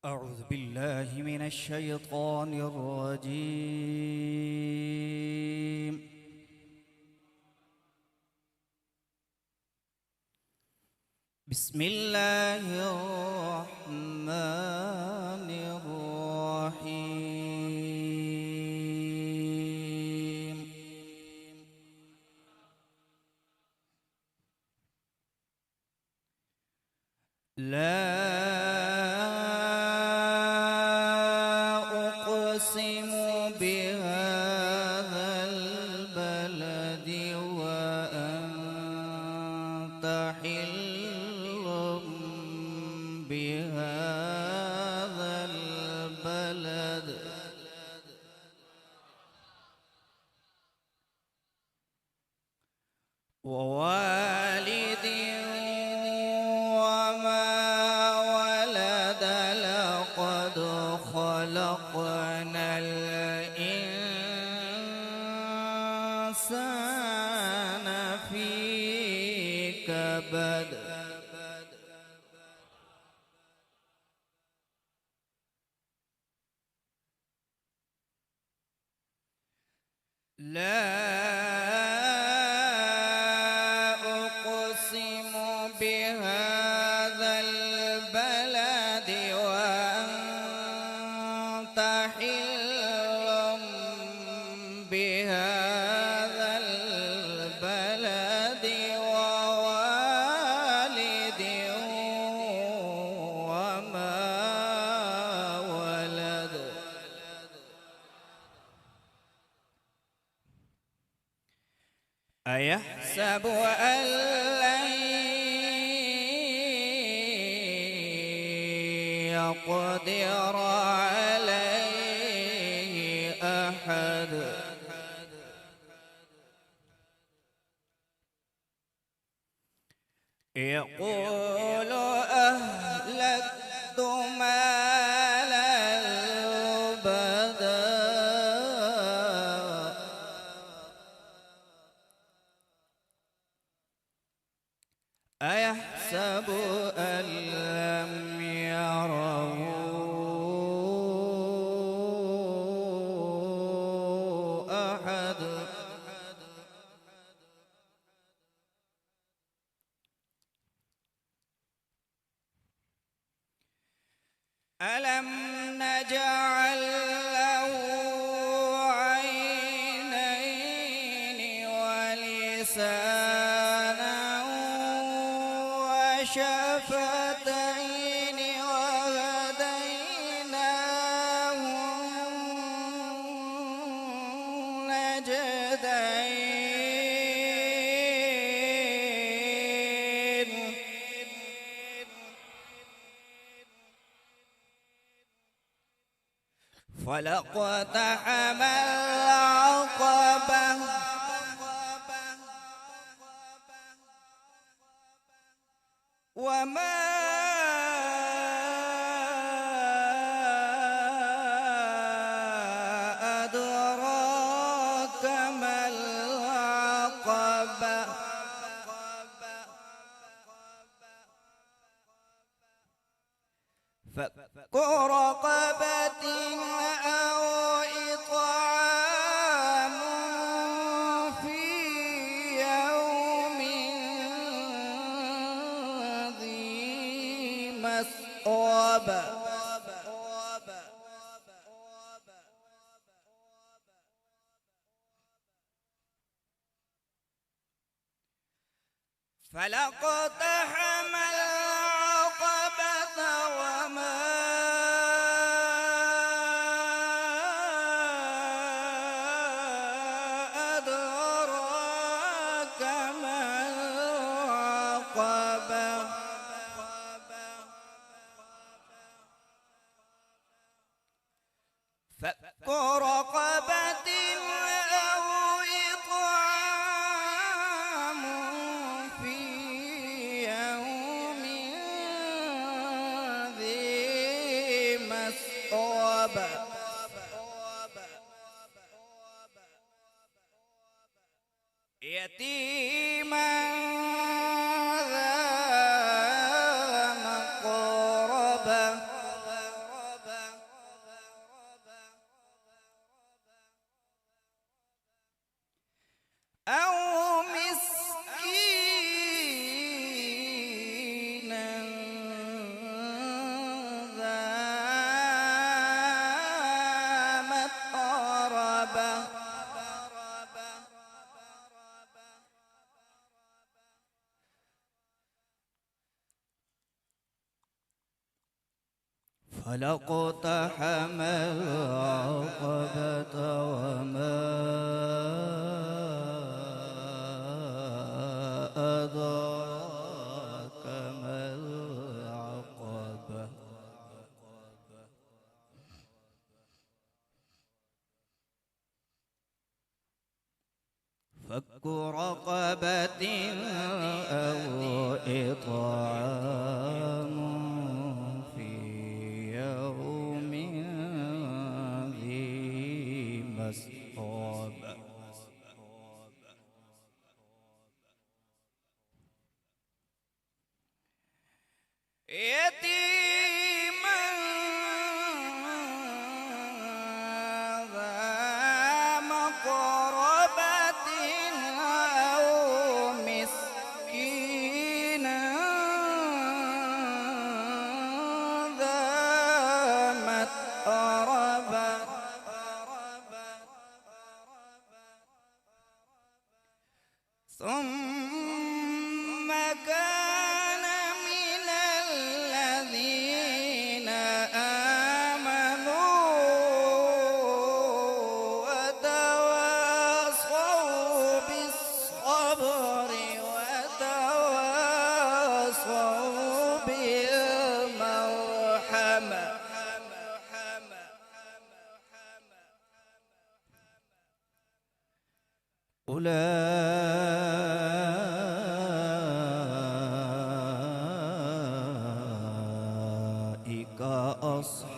أعوذ بالله من الشيطان الرجيم. بسم الله الرحمن الرحيم. لا أقسم بهذا البلد وأنت حل بهذا البلد ووالد وما ولد لقد خلقنا الإنسان في كبد لا أقسم بهذا البلد وأنت حل بهذا البلد ووالد وما ولد أيحسب أن لن يقدر عليه أحد يقول أهلكت مالا لبدا أيحسب أن لم يره أحد ألم نجعل له عينين ولسانا وشفتين وهديناه النجدين فلاقتحم العقبة وما أدراك ما العقبة فك رقبة أو إطعام في يوم ذي مسغبة فلاقتحم العقبة وما أدراك ما العقبة فك رقبة أو إطعام في يوم ذي مسغبة يتيما ذا مقربة فلاقتحم العقبة وما أدراك ما العقبة فك رقبة أو إطعام في يوم ذي مسغبة يتيما ذا مقربة أو مسكينا ذا متربة ثم كان من الذين آمنوا وتواصوا بالصبر وتواصوا بالمرحمة أولئك أصحاب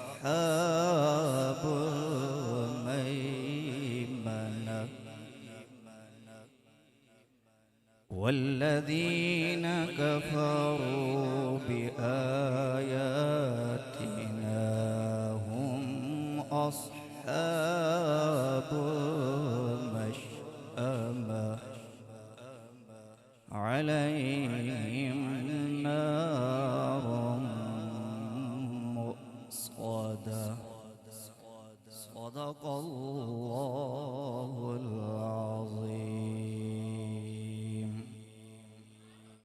الميمنة والذين كفروا بآياتنا